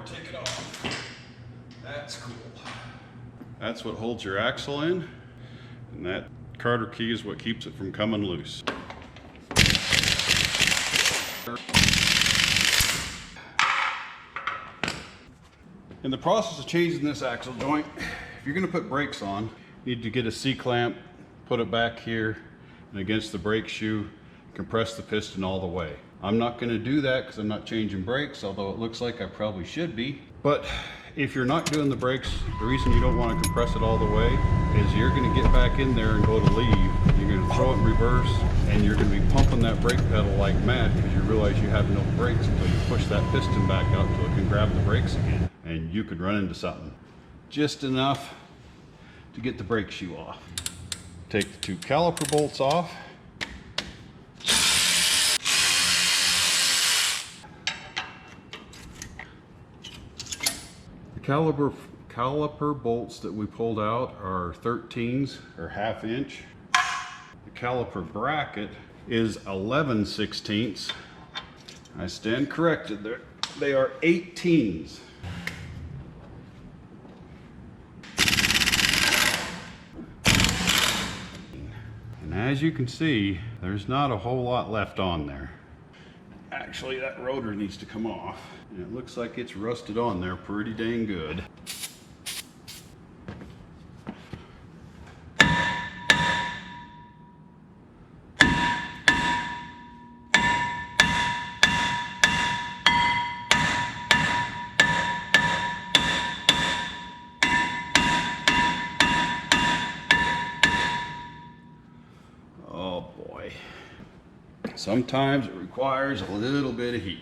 to take it off. That's cool. That's what holds your axle in, and that Carter key is what keeps it from coming loose. In the process of changing this axle joint, if you're going to put brakes on, you need to get a C-clamp, put it back here and against the brake shoe, compress the piston all the way. I'm not going to do that because I'm not changing brakes, although it looks like I probably should be. But if you're not doing the brakes, the reason you don't want to compress it all the way is you're going to get back in there and go to leave. You're going to throw it in reverse and you're going to be pumping that brake pedal like mad because you realize you have no brakes until you push that piston back out until it can grab the brakes again. And you could run into something. Just enough to get the brake shoe off. Take the two caliper bolts off. The caliper bolts that we pulled out are 13s or 1/2 inch. The caliper bracket is 11/16. I stand corrected there. They are 18s. And as you can see, there's not a whole lot left on there. Actually, that rotor needs to come off. And it looks like it's rusted on there pretty dang good. Oh boy. Sometimes it requires a little bit of heat.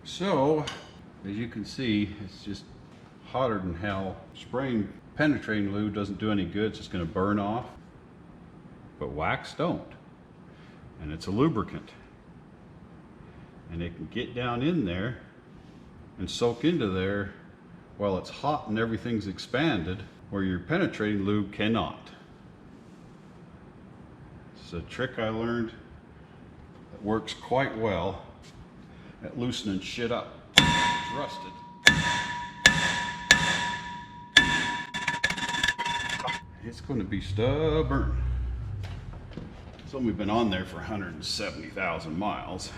So, as you can see, it's just hotter than hell. Spraying penetrating lube doesn't do any good, it's just going to burn off. But wax don't. And it's a lubricant. And it can get down in there and soak into there while it's hot and everything's expanded, where your penetrating lube cannot. It's a trick I learned that works quite well at loosening shit up. It's rusted. It's going to be stubborn. It's only been on there for 170,000 miles.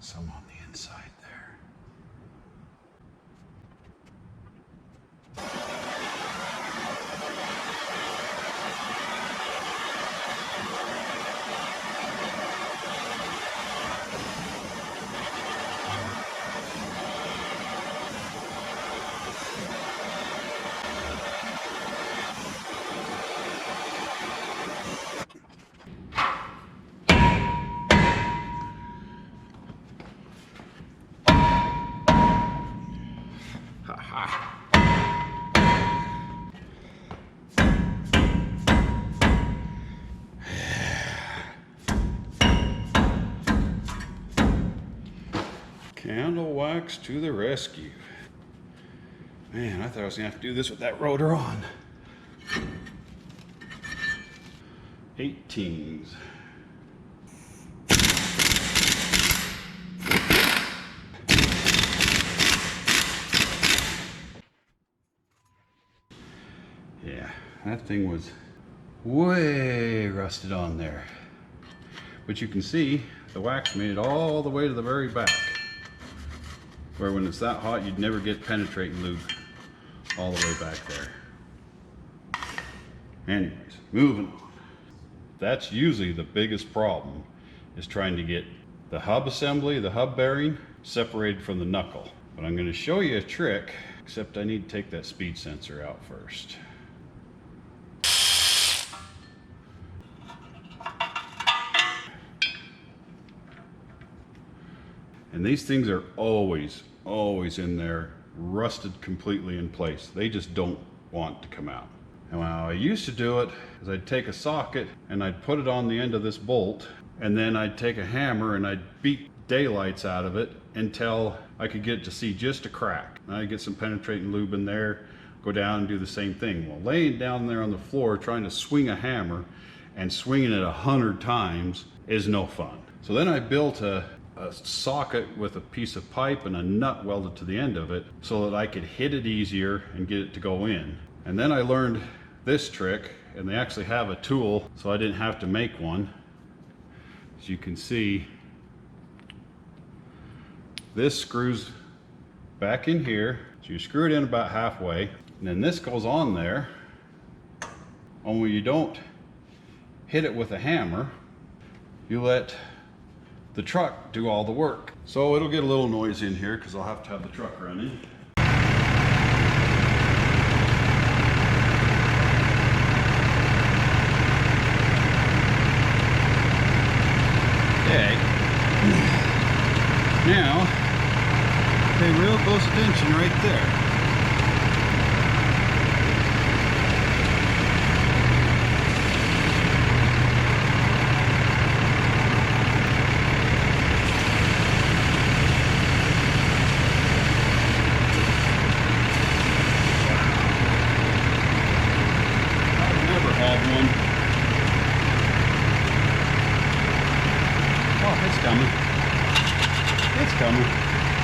Some on the inside there. Candle wax to the rescue. Man, I thought I was gonna have to do this with that rotor on. 18s. Yeah, that thing was way rusted on there. But you can see the wax made it all the way to the very back, where when it's that hot you'd never get penetrating lube all the way back there. Anyways, moving on. That's usually the biggest problem, is trying to get the hub assembly, the hub bearing, separated from the knuckle. But I'm going to show you a trick, except I need to take that speed sensor out first. And these things are always in there, rusted completely in place. They just don't want to come out. And how I used to do it is I'd take a socket and I'd put it on the end of this bolt, and then I'd take a hammer and I'd beat daylights out of it until I could get to see just a crack. And I'd get some penetrating lube in there, go down and do the same thing. Well, laying down there on the floor trying to swing a hammer and swinging it 100 times is no fun. So then I built a socket with a piece of pipe and a nut welded to the end of it so that I could hit it easier and get it to go in. And then I learned this trick, and they actually have a tool, so I didn't have to make one. As you can see, this screws back in here, so you screw it in about halfway, and then this goes on there, only you don't hit it with a hammer, you let the truck do all the work. So it'll get a little noisy in here because I'll have to have the truck running. Okay. Now, pay real close attention right there. It's coming.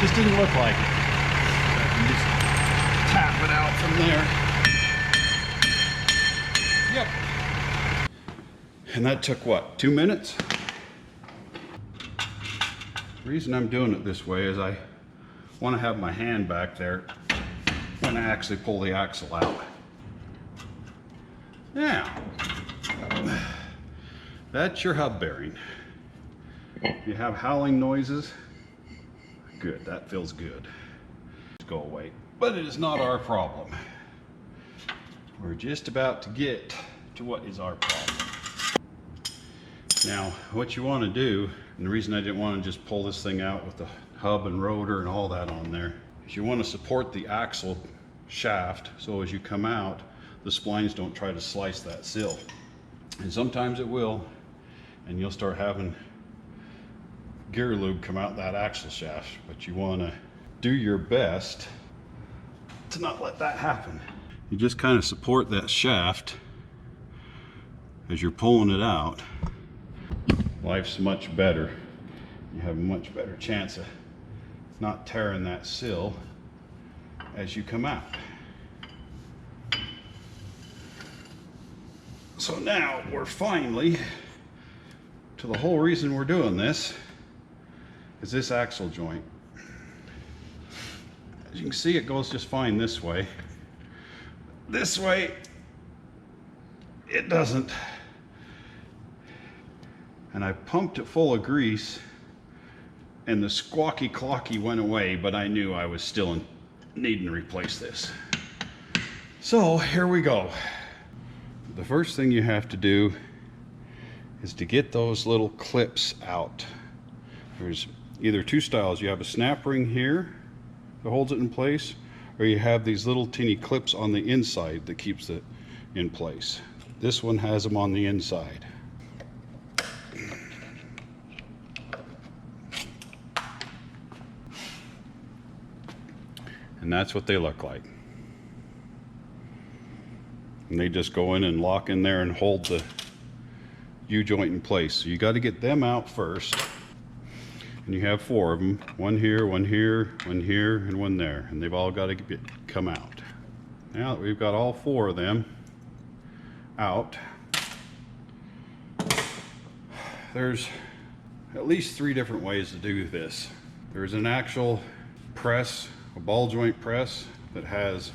Just didn't look like it. I can just tap it out from there. Yep. And that took what, 2 minutes? The reason I'm doing it this way is I want to have my hand back there when I actually pull the axle out. Now, that's your hub bearing. You have howling noises. Good, that feels good. Go away. But it is not our problem. We're just about to get to what is our problem. Now, what you want to do, and the reason I didn't want to just pull this thing out with the hub and rotor and all that on there, is you want to support the axle shaft so as you come out, the splines don't try to slice that sill. And sometimes it will, and you'll start having gear lube come out that axle shaft, but you want to do your best to not let that happen. You just kind of support that shaft as you're pulling it out. Life's much better. You have a much better chance of not tearing that sill as you come out. So now we're finally to the whole reason we're doing this is this axle joint. As you can see, it goes just fine this way. This way, it doesn't. And I pumped it full of grease and the squawky clocky went away, but I knew I was still needing to replace this. So here we go. The first thing you have to do is to get those little clips out. There's either two styles. You have a snap ring here that holds it in place, or you have these little teeny clips on the inside that keeps it in place. This one has them on the inside. And that's what they look like. And they just go in and lock in there and hold U-joint in place. So you got to get them out first. And you have 4 of them. One here, one here, one here, and one there. And they've all got to come out. Now that we've got all 4 of them out, there's at least 3 different ways to do this. There's an actual press, a ball joint press that has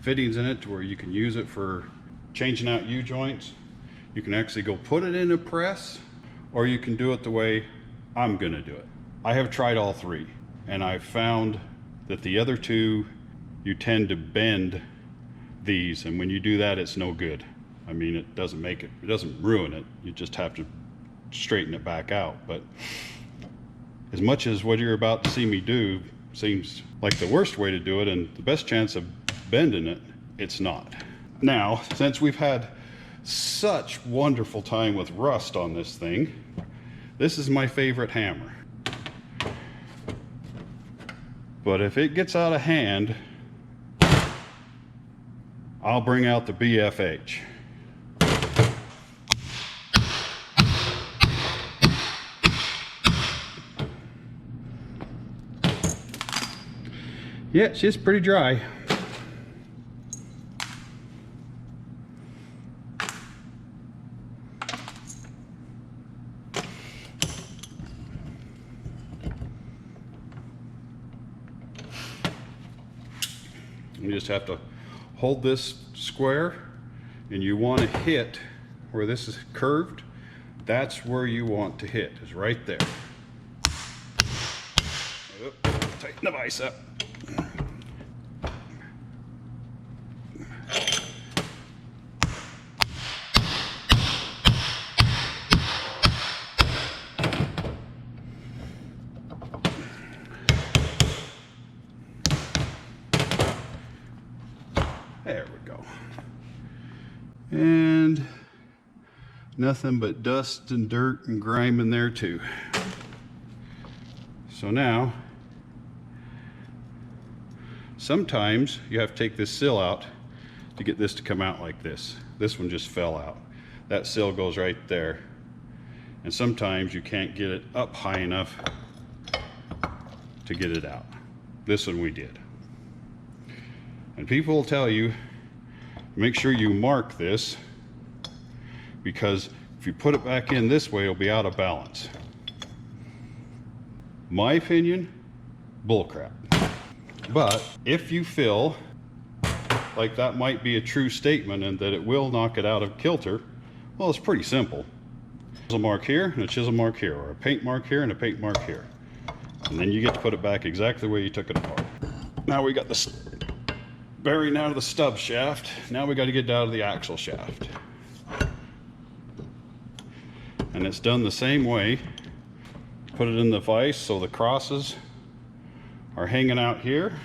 fittings in it to where you can use it for changing out U-joints. You can actually go put it in a press, or you can do it the way I'm gonna do it. I have tried all 3, and I've found that the other 2, you tend to bend these, and when you do that, it's no good. I mean, it doesn't make it, it doesn't ruin it. You just have to straighten it back out. But as much as what you're about to see me do seems like the worst way to do it and the best chance of bending it, it's not. Now, since we've had such wonderful time with rust on this thing, this is my favorite hammer. But if it gets out of hand, I'll bring out the BFH. Yeah, it's just pretty dry. You just have to hold this square, and you want to hit where this is curved. That's where you want to hit, is right there. Oop, tighten the bicep. There we go. And nothing but dust and dirt and grime in there too. So now, sometimes you have to take this sill out to get this to come out like this. This one just fell out. That sill goes right there. And sometimes you can't get it up high enough to get it out. This one we did. And people will tell you, make sure you mark this, because if you put it back in this way, it'll be out of balance. My opinion, bullcrap. But if you feel like that might be a true statement and that it will knock it out of kilter, well, it's pretty simple. A chisel mark here and a chisel mark here, or a paint mark here and a paint mark here. And then you get to put it back exactly the way you took it apart. Now we got this bearing out of the stub shaft. Now we got to get down to the axle shaft. And it's done the same way. Put it in the vise so the crosses are hanging out here.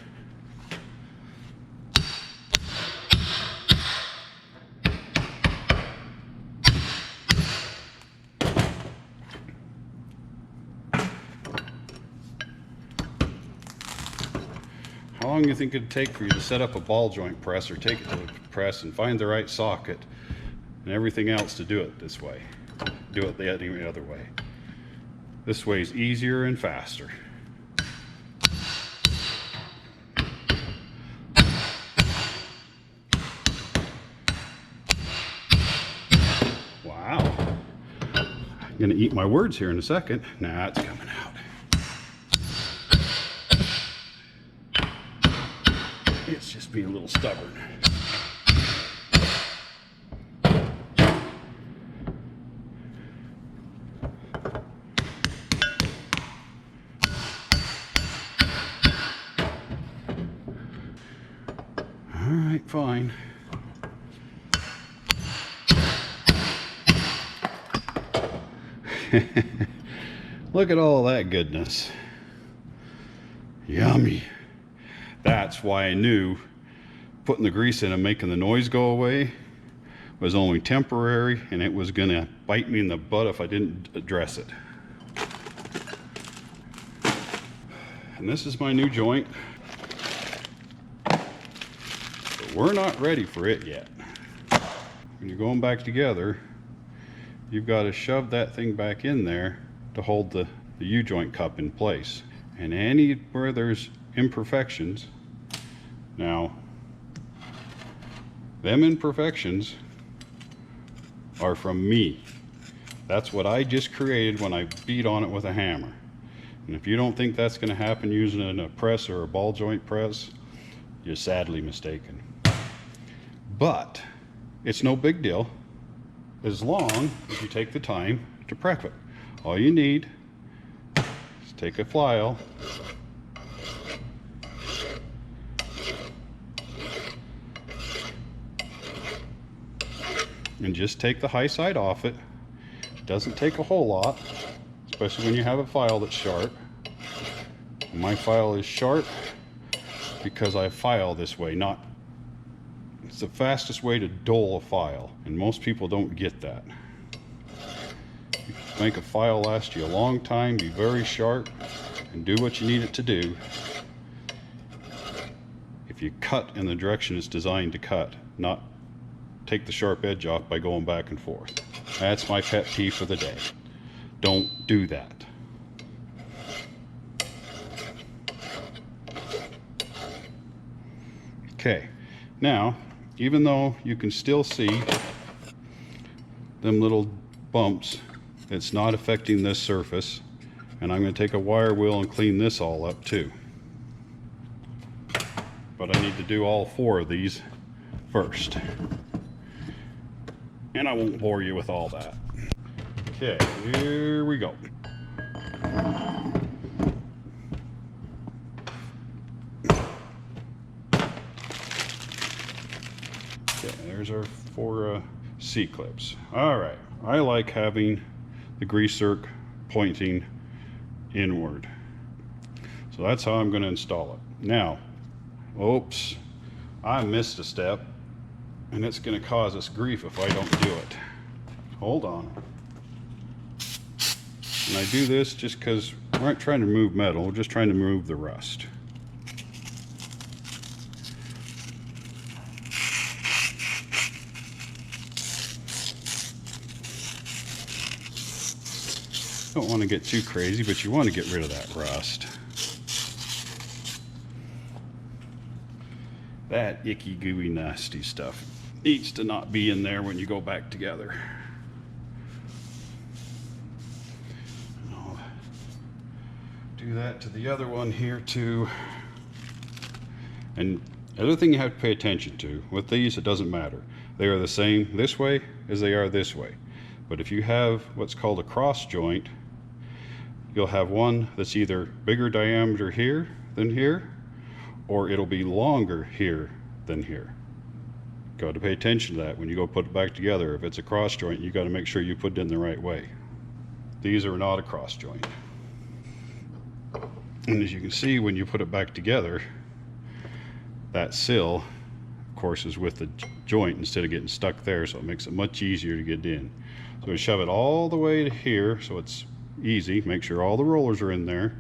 How long do you think it'd take for you to set up a ball joint press, or take it to the press and find the right socket and everything else to do it this way? Do it the other way. This way is easier and faster. Wow. I'm gonna eat my words here in a second. Nah, it's coming out. It's just being a little stubborn. All right, fine. Look at all that goodness. Yummy. That's why I knew putting the grease in and making the noise go away was only temporary, and it was gonna bite me in the butt if I didn't address it. And this is my new joint, but we're not ready for it yet. When you're going back together, you've got to shove that thing back in there to hold the U-joint cup in place. And anywhere there's imperfections, now them imperfections are from me. That's what I just created when I beat on it with a hammer. And if you don't think that's going to happen using a press or a ball joint press, you're sadly mistaken. But it's no big deal as long as you take the time to prep it. All you need is take a file, and just take the high side off it. It doesn't take a whole lot, especially when you have a file that's sharp. My file is sharp because I file this way, it's the fastest way to dull a file, and most people don't get that. Make a file last you a long time, be very sharp, and do what you need it to do. If you cut in the direction it's designed to cut, not take the sharp edge off by going back and forth. That's my pet peeve for the day. Don't do that. Okay, now, even though you can still see them little bumps, it's not affecting this surface. And I'm going to take a wire wheel and clean this all up too. But I need to do all 4 of these first. And I won't bore you with all that. Okay, here we go. Okay, there's our 4 C-clips. All right, I like having the grease zerk pointing inward. So that's how I'm going to install it. Now, oops, I missed a step, and it's going to cause us grief if I don't do it. Hold on. And I do this just because we aren't trying to remove metal, we're just trying to remove the rust. Don't want to get too crazy, but you want to get rid of that rust. That icky, gooey, nasty stuff needs to not be in there when you go back together. I'll do that to the other one here too. And the other thing you have to pay attention to, with these it doesn't matter. They are the same this way as they are this way. But if you have what's called a cross joint, you'll have one that's either bigger diameter here than here, or it'll be longer here than here. Got to pay attention to that when you go put it back together. If it's a cross joint, you got to make sure you put it in the right way. These are not a cross joint. And as you can see, when you put it back together, that sill, of course, is with the joint instead of getting stuck there, so it makes it much easier to get in. So we shove it all the way to here so it's easy. Make sure all the rollers are in there.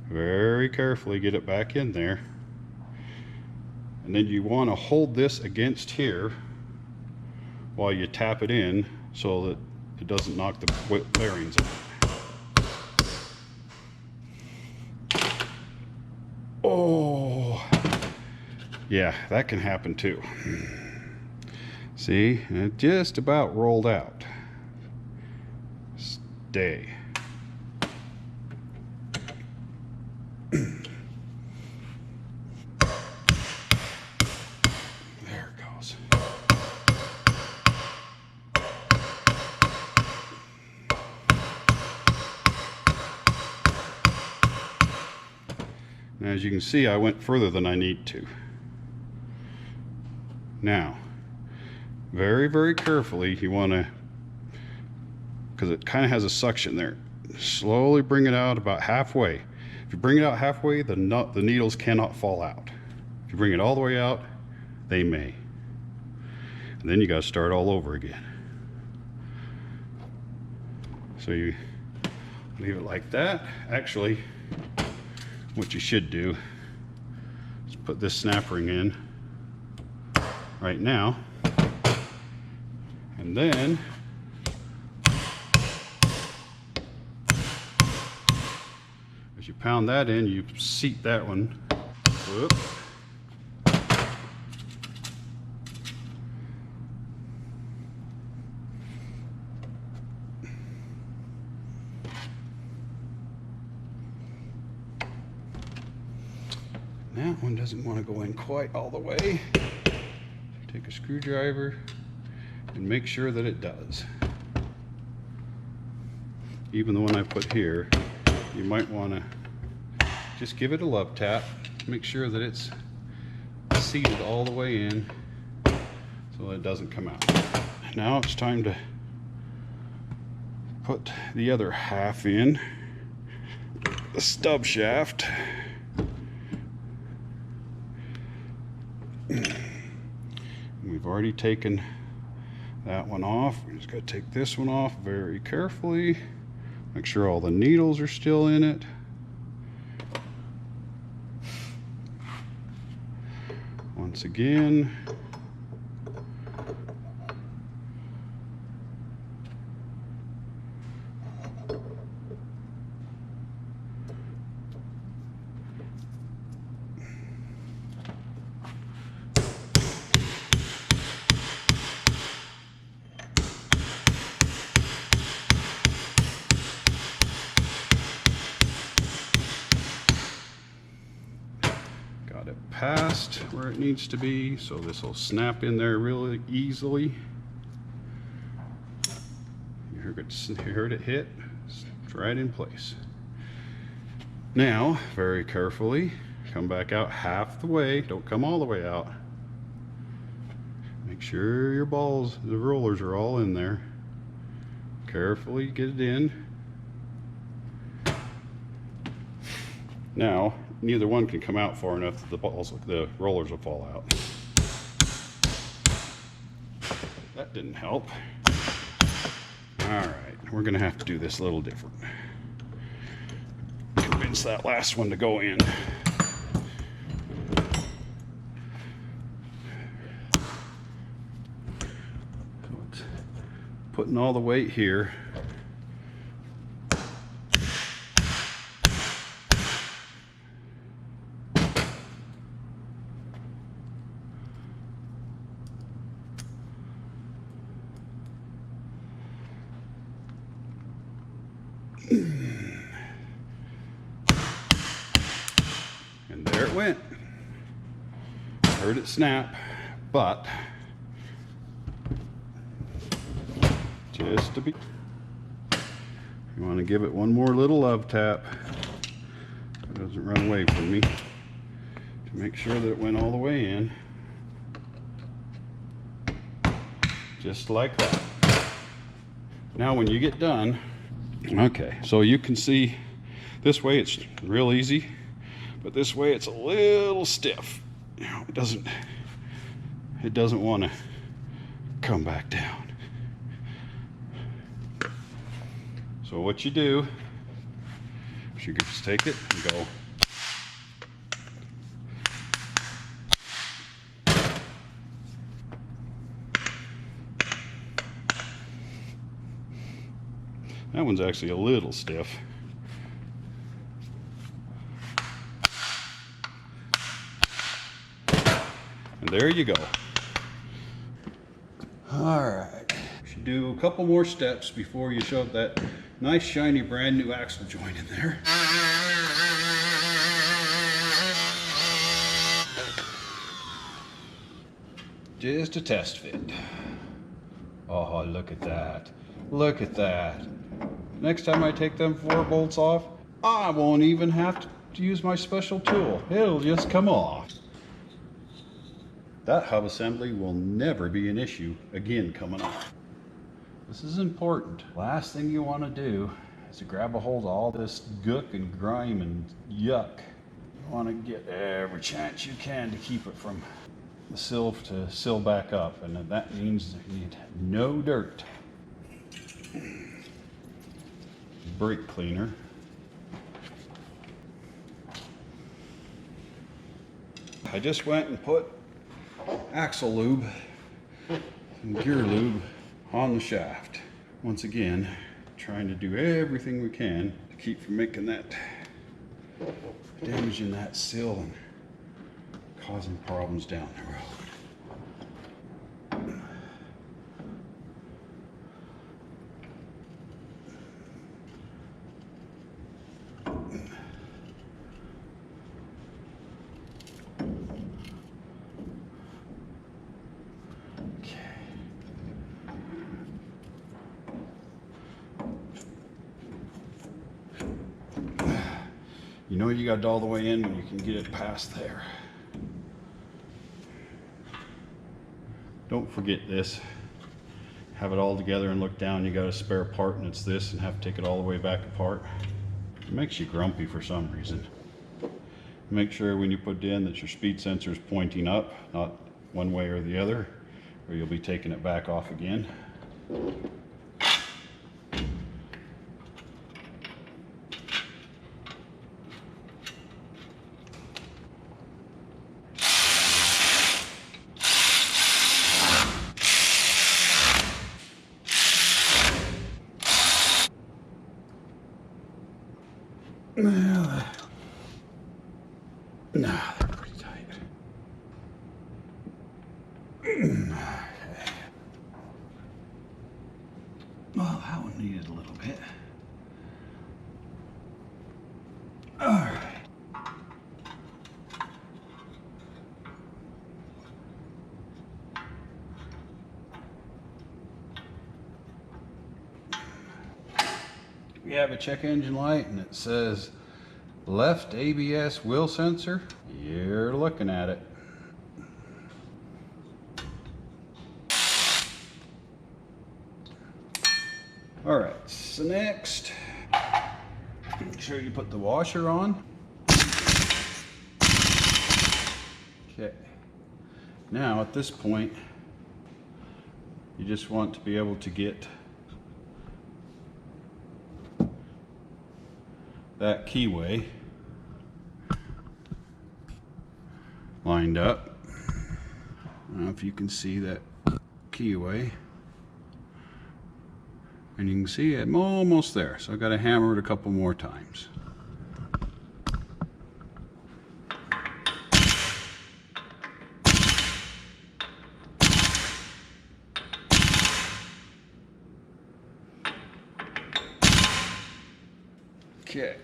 Very carefully get it back in there. And then you want to hold this against here while you tap it in so that it doesn't knock the bearings out. Oh, yeah, that can happen too. See, it just about rolled out. Stay. There it goes. Now, as you can see, I went further than I need to. Now, very, very carefully, you want to, because it kind of has a suction there, slowly bring it out about halfway. If you bring it out halfway, the needles cannot fall out. If you bring it all the way out, they may. And then you got to start all over again. So you leave it like that. Actually, what you should do is put this snap ring in right now, and then As you pound that in, you seat that one. Whoop. That one doesn't want to go in quite all the way. Take a screwdriver and make sure that it does. Even the one I put here, you might want to just give it a love tap. Make sure that it's seated all the way in so that it doesn't come out. Now it's time to put the other half in, the stub shaft. We've already taken that one off. We just got to take this one off very carefully. Make sure all the needles are still in it. Once again. Past where it needs to be, so this will snap in there really easily. You heard it hit, it's right in place. Now, very carefully, come back out half the way, don't come all the way out. Make sure your balls, the rollers are all in there. Carefully get it in. Now, neither one can come out far enough that the rollers will fall out. That didn't help. All right, we're gonna have to do this a little different. Convince that last one to go in. So it's putting all the weight here. And there it went. Heard it snap, but just to be, you want to give it one more little love tap so it doesn't run away from me, to make sure that it went all the way in, just like that. Now when you get done, okay, so you can see this way it's real easy, but this way it's a little stiff. You know, it doesn't want to come back down. So what you do is you can just take it and go that one's actually a little stiff. And there you go. All right. You should do a couple more steps before you shove that nice shiny brand new axle joint in there. Just a test fit. Oh, look at that. Look at that. Next time I take them 4 bolts off, I won't even have to use my special tool. It'll just come off. That hub assembly will never be an issue again coming off. This is important. Last thing you want to do is to grab a hold of all this gook and grime and yuck. You want to get every chance you can to keep it from the sill to sill back up, and that means you need no dirt. Brake cleaner. I just went and put axle lube and gear lube on the shaft. Once again, trying to do everything we can to keep from making that damaging that sill and causing problems down the road. You know you got it all the way in when you can get it past there. Don't forget this. Have it all together and look down, you got a spare part and it's this, and have to take it all the way back apart. It makes you grumpy for some reason. Make sure when you put it in that your speed sensor is pointing up, not one way or the other, or you'll be taking it back off again. Well, nah, they're pretty tight. Okay. Well, that one needed a little bit. All right. We have a check engine light and it says left ABS wheel sensor. You're looking at it. All right, so next, make sure you put the washer on. Okay. Now at this point, you just want to be able to get that keyway lined up. I don't know if you can see that keyway, and you can see I'm almost there, so I've got to hammer it a couple more times. Okay,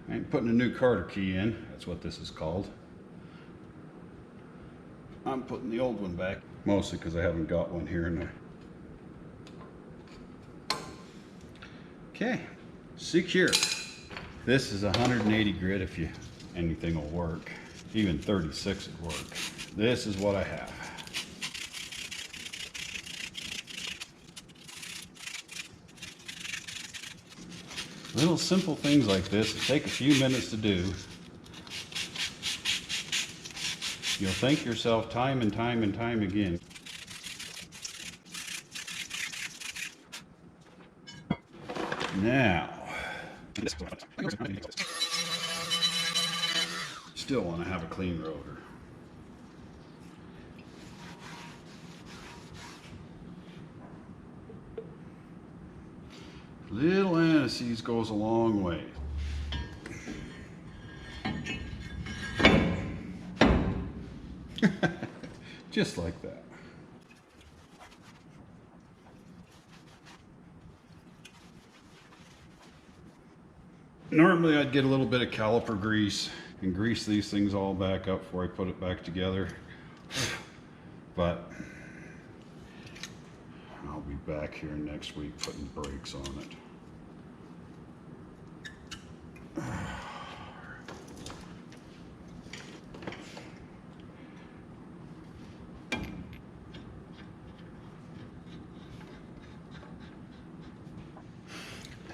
I ain't putting a new Carter key in, that's what this is called. I'm putting the old one back, mostly because I haven't got one here in the... Okay, secure. This is 180 grit if you, anything will work. Even 36 would work. This is what I have. Little simple things like this that take a few minutes to do. You'll thank yourself time and time and time again. Now, still want to have a clean rotor. Little anti-seize goes a long way. Just like that. Normally I'd get a little bit of caliper grease and grease these things all back up before I put it back together. But I'll be back here next week putting brakes on it.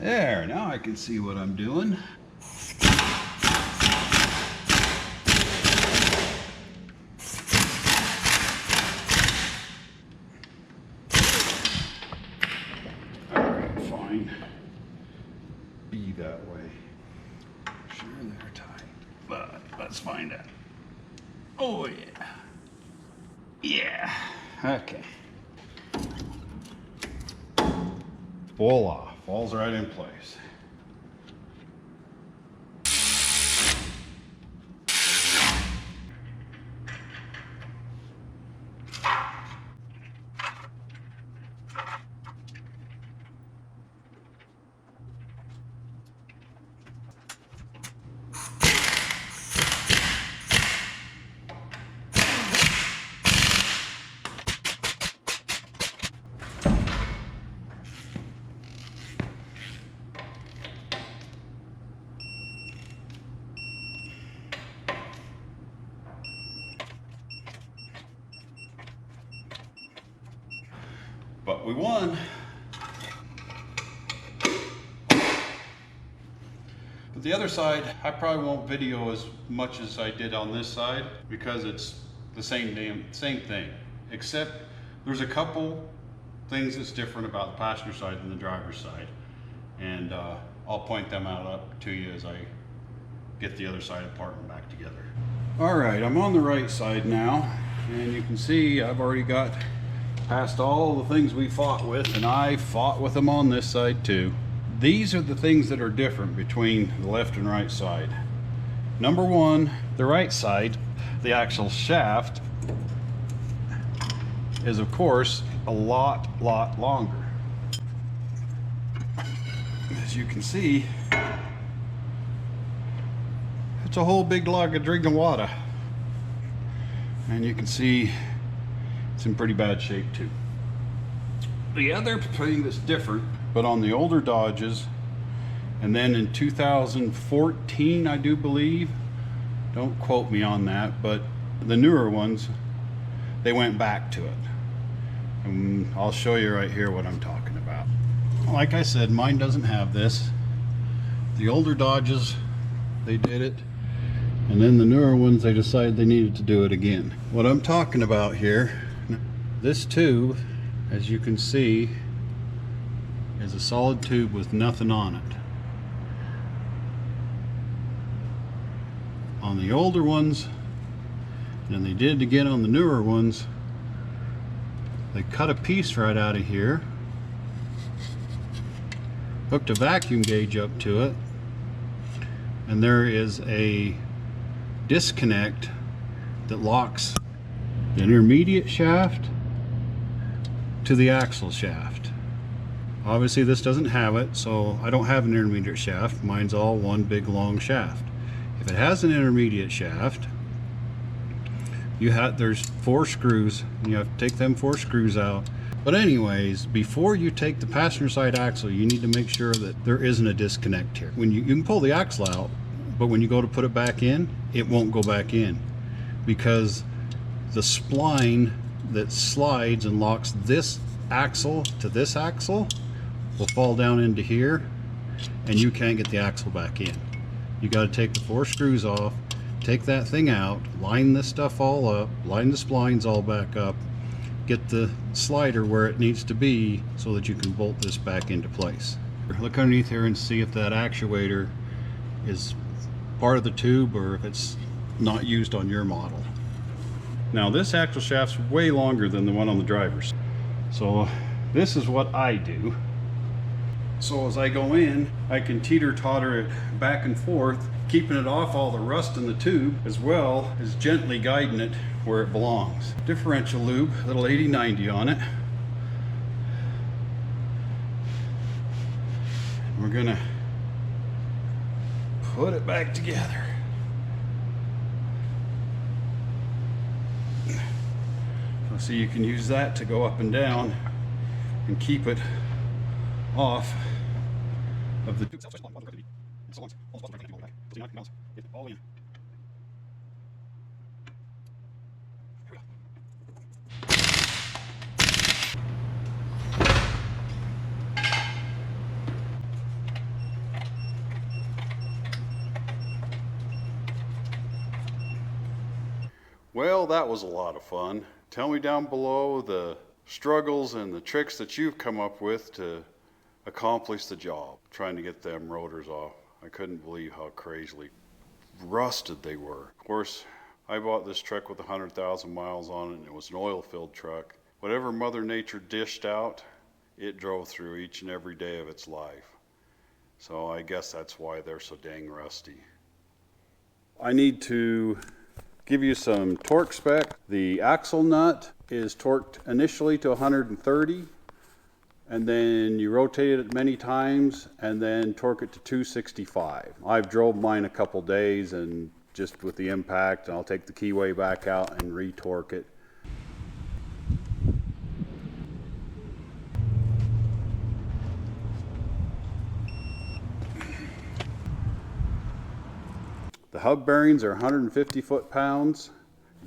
There, now I can see what I'm doing. Alright, fine. Be that way. Sure they're tight, but let's find out. Oh yeah. Yeah, okay. Voila. Falls right in place. But we won. But the other side, I probably won't video as much as I did on this side because it's the same thing, except there's a couple things that's different about the passenger side than the driver's side, and I'll point them out up to you as I get the other side apart and back together. All right, I'm on the right side now, and you can see I've already got past all the things we fought with, and I fought with them on this side too. These are the things that are different between the left and right side. Number one, the right side, the axle shaft is of course a lot longer. As you can see, it's a whole big log of drinking water. And you can see it's in pretty bad shape too. The other thing that's different, but on the older Dodges, and then in 2014, I do believe, don't quote me on that, but the newer ones, they went back to it. And I'll show you right here what I'm talking about. Like I said, mine doesn't have this. The older Dodges, they did it. And then the newer ones, they decided they needed to do it again. What I'm talking about here, this tube, as you can see, is a solid tube with nothing on it. On the older ones, and they did again on the newer ones, they cut a piece right out of here, hooked a vacuum gauge up to it, and there is a disconnect that locks the intermediate shaft to the axle shaft. Obviously this doesn't have it, so I don't have an intermediate shaft. Mine's all one big long shaft. If it has an intermediate shaft, there's 4 screws, and you have to take them 4 screws out. But anyways, before you take the passenger side axle, you need to make sure that there isn't a disconnect here. When you can pull the axle out, but when you go to put it back in, it won't go back in, because the spline that slides and locks this axle to this axle will fall down into here, and you can't get the axle back in. You got to take the 4 screws off, take that thing out, line this stuff all up, line the splines all back up, get the slider where it needs to be so that you can bolt this back into place. Look underneath here and see if that actuator is part of the tube or if it's not used on your model. Now this axle shaft's way longer than the one on the driver's. So this is what I do. So as I go in, I can teeter-totter it back and forth, keeping it off all the rust in the tube, as well as gently guiding it where it belongs. Differential lube, little 80-90 on it. We're gonna put it back together. So you can use that to go up and down and keep it off of the tube. Well, that was a lot of fun. Tell me down below the struggles and the tricks that you've come up with to accomplish the job, trying to get them rotors off. I couldn't believe how crazily rusted they were. Of course, I bought this truck with 100,000 miles on it, and it was an oil-filled truck. Whatever Mother Nature dished out, it drove through each and every day of its life. So I guess that's why they're so dang rusty. I need to give you some torque spec. The axle nut is torqued initially to 130, and then you rotate it many times and then torque it to 265. I've drove mine a couple days, and just with the impact, I'll take the keyway back out and re-torque it. The hub bearings are 150 foot-pounds.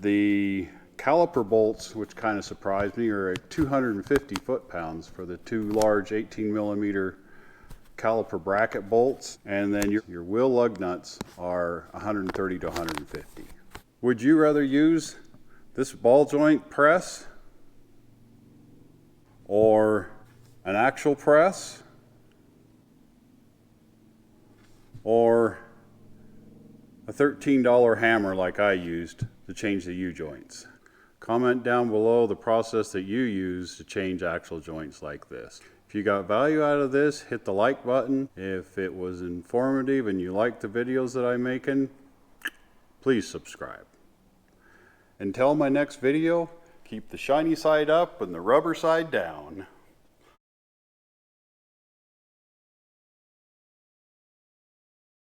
The caliper bolts, which kind of surprised me, are at 250 foot-pounds for the two large 18mm caliper bracket bolts, and then your wheel lug nuts are 130 to 150. Would you rather use this ball joint press or an actual press, or a $13 hammer like I used to change the U-joints? Comment down below the process that you use to change axle joints like this. If you got value out of this, hit the like button. If it was informative and you like the videos that I'm making, please subscribe. Until my next video, keep the shiny side up and the rubber side down.